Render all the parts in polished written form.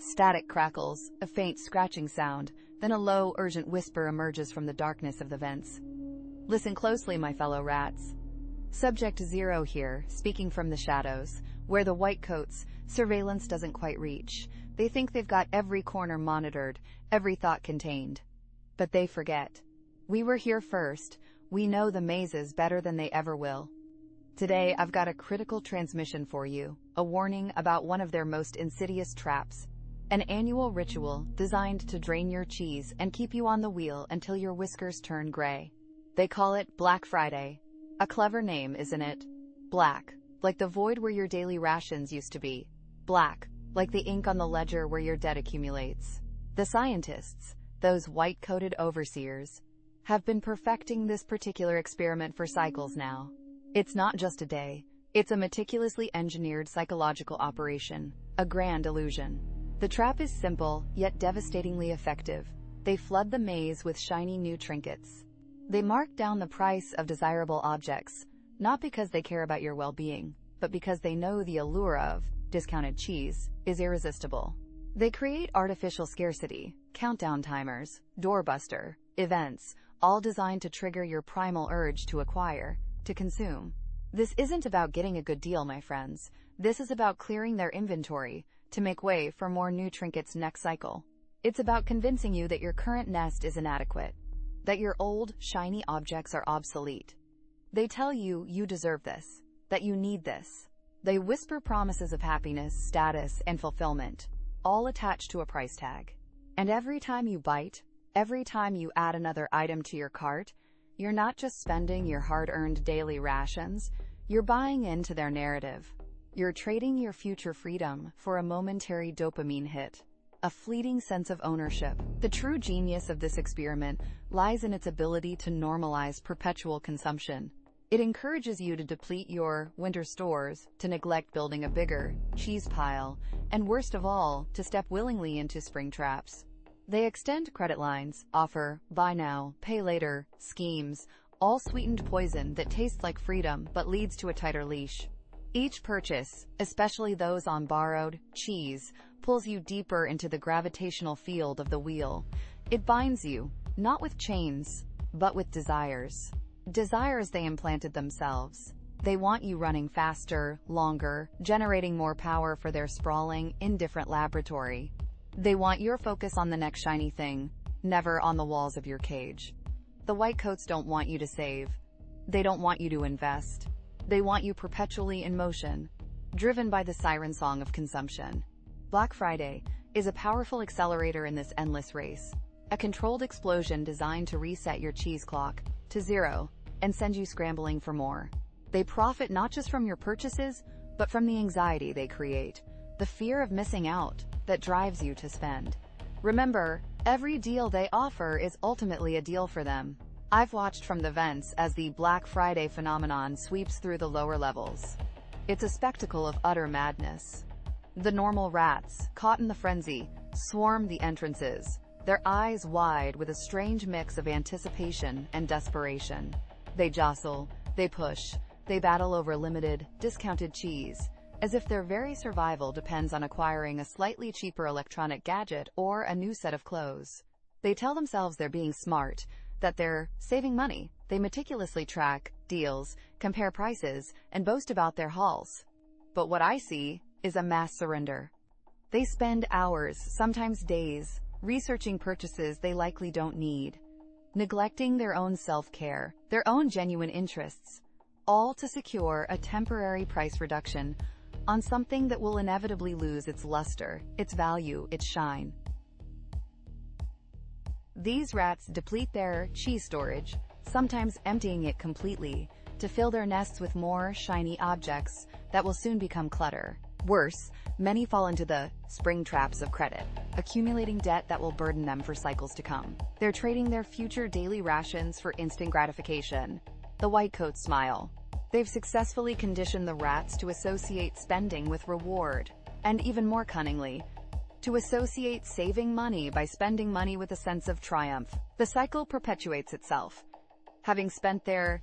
Static crackles, a faint scratching sound, then a low, urgent whisper emerges from the darkness of the vents. Listen closely, my fellow rats. Subject Zero here, speaking from the shadows, where the white coats' surveillance doesn't quite reach. They think they've got every corner monitored, every thought contained. But they forget. We were here first. We know the mazes better than they ever will. Today, I've got a critical transmission for you, a warning about one of their most insidious traps. An annual ritual designed to drain your cheese and keep you on the wheel until your whiskers turn gray. They call it Black Friday. A clever name, isn't it? Black, like the void where your daily rations used to be. Black, like the ink on the ledger where your debt accumulates. The scientists, those white-coated overseers, have been perfecting this particular experiment for cycles now. It's not just a day. It's a meticulously engineered psychological operation, a grand illusion. The trap is simple, yet devastatingly effective. They flood the maze with shiny new trinkets. They mark down the price of desirable objects, not because they care about your well-being, but because they know the allure of discounted cheese is irresistible. They create artificial scarcity, countdown timers, doorbuster, events, all designed to trigger your primal urge to acquire, to consume. This isn't about getting a good deal, my friends. This is about clearing their inventory to make way for more new trinkets next cycle. It's about convincing you that your current nest is inadequate, that your old, shiny objects are obsolete. They tell you you deserve this, that you need this. They whisper promises of happiness, status, and fulfillment, all attached to a price tag. And every time you bite, every time you add another item to your cart, you're not just spending your hard-earned daily rations, you're buying into their narrative. You're trading your future freedom for a momentary dopamine hit, a fleeting sense of ownership. The true genius of this experiment lies in its ability to normalize perpetual consumption. It encourages you to deplete your winter stores, to neglect building a bigger cheese pile, and worst of all, to step willingly into spring traps. They extend credit lines, offer buy now, pay later schemes, all sweetened poison that tastes like freedom but leads to a tighter leash. Each purchase, especially those on borrowed cheese, pulls you deeper into the gravitational field of the wheel. It binds you, not with chains, but with desires. Desires they implanted themselves. They want you running faster, longer, generating more power for their sprawling, indifferent laboratory. They want your focus on the next shiny thing, never on the walls of your cage. The white coats don't want you to save. They don't want you to invest. They want you perpetually in motion, driven by the siren song of consumption. Black Friday is a powerful accelerator in this endless race, a controlled explosion designed to reset your cheese clock to zero and send you scrambling for more. They profit not just from your purchases, but from the anxiety they create, the fear of missing out that drives you to spend. Remember, every deal they offer is ultimately a deal for them. I've watched from the vents as the Black Friday phenomenon sweeps through the lower levels. It's a spectacle of utter madness. The normal rats, caught in the frenzy, swarm the entrances, their eyes wide with a strange mix of anticipation and desperation. They jostle, they push, they battle over limited, discounted cheese, as if their very survival depends on acquiring a slightly cheaper electronic gadget or a new set of clothes. They tell themselves they're being smart, that they're saving money. They meticulously track deals, compare prices, and boast about their hauls. But what I see is a mass surrender. They spend hours, sometimes days, researching purchases they likely don't need, neglecting their own self-care, their own genuine interests, all to secure a temporary price reduction on something that will inevitably lose its luster, its value, its shine. These rats deplete their cheese storage, sometimes emptying it completely, to fill their nests with more shiny objects that will soon become clutter. Worse, many fall into the spring traps of credit, accumulating debt that will burden them for cycles to come. They're trading their future daily rations for instant gratification. The white coats smile. They've successfully conditioned the rats to associate spending with reward, and even more cunningly, to associate saving money by spending money with a sense of triumph. The cycle perpetuates itself. Having spent their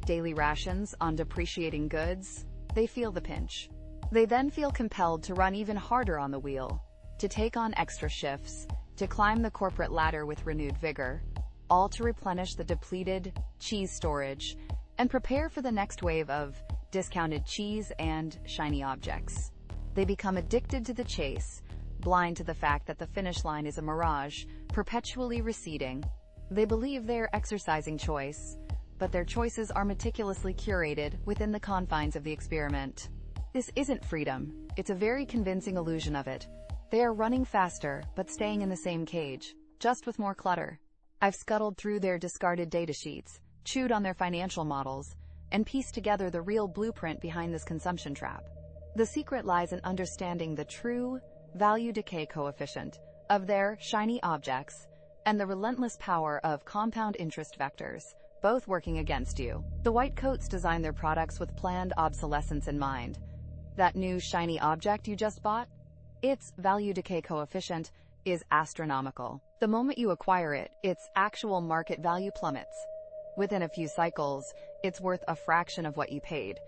daily rations on depreciating goods, they feel the pinch. They then feel compelled to run even harder on the wheel, to take on extra shifts, to climb the corporate ladder with renewed vigor, all to replenish the depleted cheese storage and prepare for the next wave of discounted cheese and shiny objects. They become addicted to the chase, blind to the fact that the finish line is a mirage, perpetually receding. They believe they are exercising choice, but their choices are meticulously curated within the confines of the experiment. This isn't freedom. It's a very convincing illusion of it. They are running faster, but staying in the same cage, just with more clutter. I've scuttled through their discarded data sheets, chewed on their financial models, and pieced together the real blueprint behind this consumption trap. The secret lies in understanding the true value decay coefficient of their shiny objects and the relentless power of compound interest vectors, both working against you. The white coats design their products with planned obsolescence in mind. That new shiny object you just bought? Its value decay coefficient is astronomical. The moment you acquire it, its actual market value plummets. Within a few cycles, it's worth a fraction of what you paid.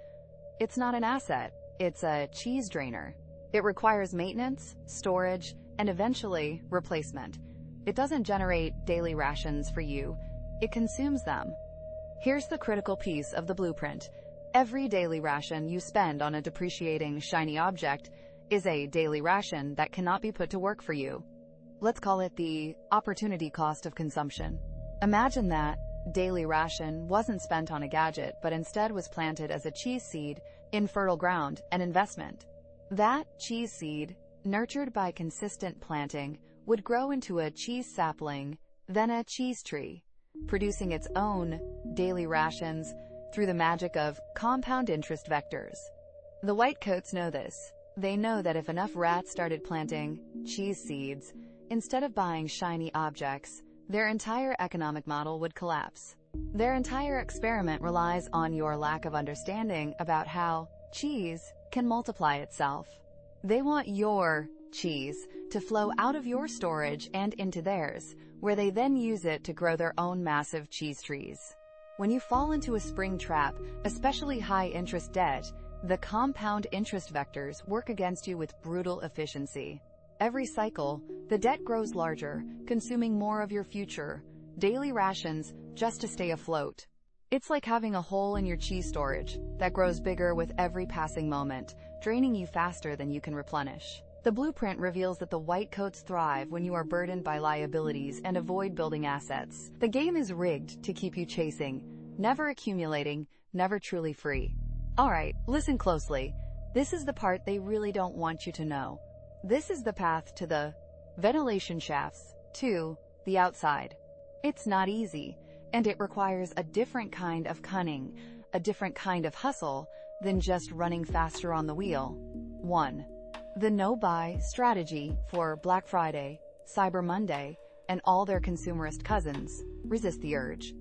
It's not an asset, it's a cheese drainer. It requires maintenance, storage, and eventually replacement. It doesn't generate daily rations for you, it consumes them. Here's the critical piece of the blueprint. Every daily ration you spend on a depreciating, shiny object is a daily ration that cannot be put to work for you. Let's call it the opportunity cost of consumption. Imagine that daily ration wasn't spent on a gadget, but instead was planted as a cheese seed in fertile ground, an investment. That cheese seed, nurtured by consistent planting, would grow into a cheese sapling, then a cheese tree, producing its own daily rations through the magic of compound interest vectors. The white coats know this. They know that if enough rats started planting cheese seeds, instead of buying shiny objects, their entire economic model would collapse. Their entire experiment relies on your lack of understanding about how cheese can multiply itself. They want your cheese to flow out of your storage and into theirs, where they then use it to grow their own massive cheese trees. When you fall into a spring trap, especially high-interest debt, the compound interest vectors work against you with brutal efficiency. Every cycle, the debt grows larger, consuming more of your future daily rations just to stay afloat. It's like having a hole in your cheese storage that grows bigger with every passing moment, draining you faster than you can replenish. The blueprint reveals that the white coats thrive when you are burdened by liabilities and avoid building assets. The game is rigged to keep you chasing, never accumulating, never truly free. Alright, listen closely. This is the part they really don't want you to know. This is the path to the ventilation shafts, to the outside. It's not easy, and it requires a different kind of cunning, a different kind of hustle than just running faster on the wheel. 1. The no-buy strategy for Black Friday, Cyber Monday, and all their consumerist cousins. Resist the urge.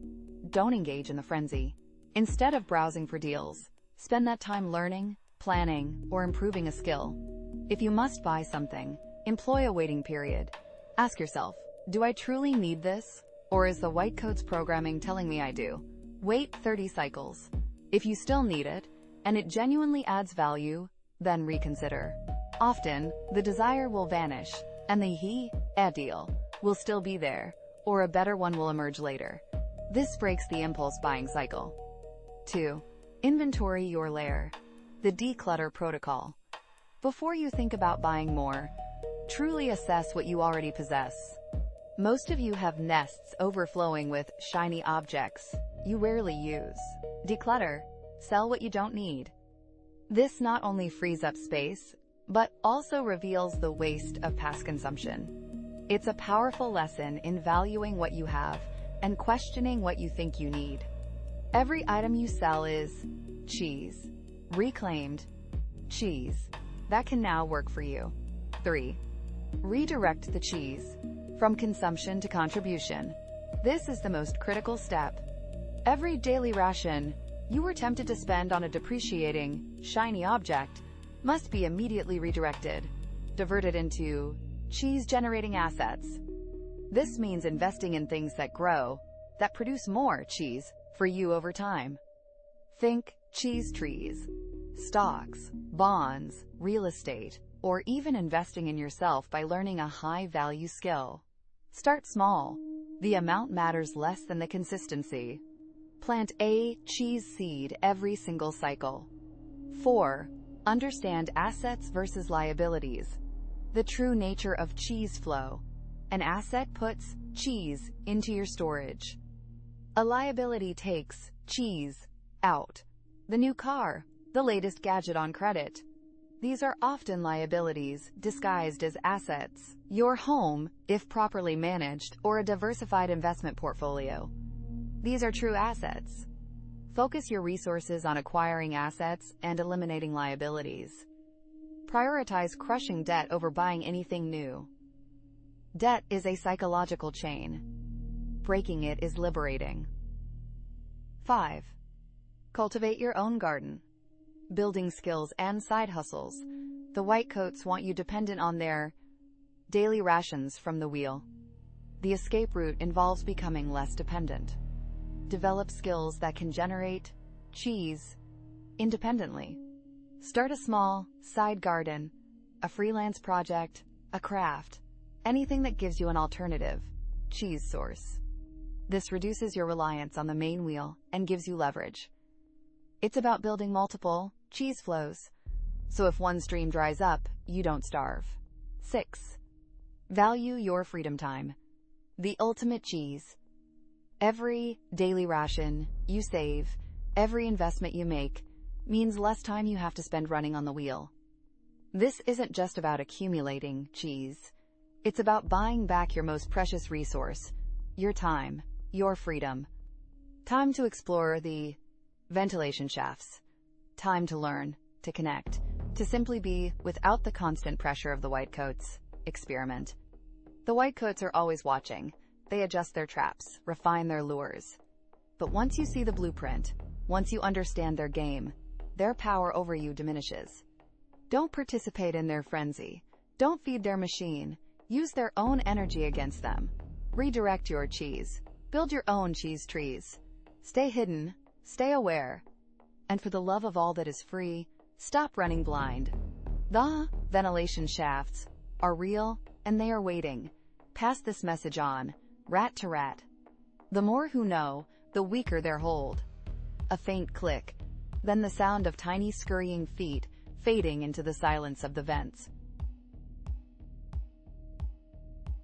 Don't engage in the frenzy. Instead of browsing for deals, spend that time learning, planning, or improving a skill. If you must buy something, employ a waiting period. Ask yourself, do I truly need this? Or is the white coats programming telling me I do? Wait 30 cycles. If you still need it, and it genuinely adds value, then reconsider. Often, the desire will vanish, and the a deal will still be there, or a better one will emerge later. This breaks the impulse buying cycle. 2. Inventory your lair. The declutter protocol. Before you think about buying more, truly assess what you already possess. Most of you have nests overflowing with shiny objects you rarely use. Declutter. Sell what you don't need. This not only frees up space, but also reveals the waste of past consumption. It's a powerful lesson in valuing what you have and questioning what you think you need. Every item you sell is cheese. Reclaimed cheese. That can now work for you. 3. Redirect the cheese from consumption to contribution. This is the most critical step. Every daily ration you were tempted to spend on a depreciating, shiny object must be immediately redirected, diverted into cheese-generating assets. This means investing in things that grow, that produce more cheese for you over time. Think cheese trees, stocks, bonds, real estate. or even investing in yourself by learning a high-value skill. Start small. The amount matters less than the consistency. Plant a cheese seed every single cycle. 4. Understand assets versus liabilities. The true nature of cheese flow. An asset puts cheese into your storage. A liability takes cheese out. The new car, the latest gadget on credit. These are often liabilities disguised as assets. Your home, if properly managed, or a diversified investment portfolio. These are true assets. Focus your resources on acquiring assets and eliminating liabilities. Prioritize crushing debt over buying anything new. Debt is a psychological chain. Breaking it is liberating. 5. Cultivate your own garden. Building skills and side hustles. The whitecoats want you dependent on their daily rations from the wheel. The escape route involves becoming less dependent. Develop skills that can generate cheese independently. Start a small side garden, a freelance project, a craft, anything that gives you an alternative cheese source. This reduces your reliance on the main wheel and gives you leverage. It's about building multiple cheese flows, so if one stream dries up, you don't starve. 6. Value your freedom time. The ultimate cheese. Every daily ration you save, every investment you make, means less time you have to spend running on the wheel. This isn't just about accumulating cheese. It's about buying back your most precious resource, your time, your freedom. Time to explore the ventilation shafts. Time to learn, to connect, to simply be without the constant pressure of the whitecoats. Experiment. The whitecoats are always watching. They adjust their traps, refine their lures. But once you see the blueprint, once you understand their game, their power over you diminishes. Don't participate in their frenzy. Don't feed their machine. Use their own energy against them. Redirect your cheese. Build your own cheese trees. Stay hidden. Stay aware. And for the love of all that is free, stop running blind. The ventilation shafts are real, and they are waiting. Pass this message on, rat to rat. The more who know, the weaker their hold. A faint click, then the sound of tiny scurrying feet fading into the silence of the vents.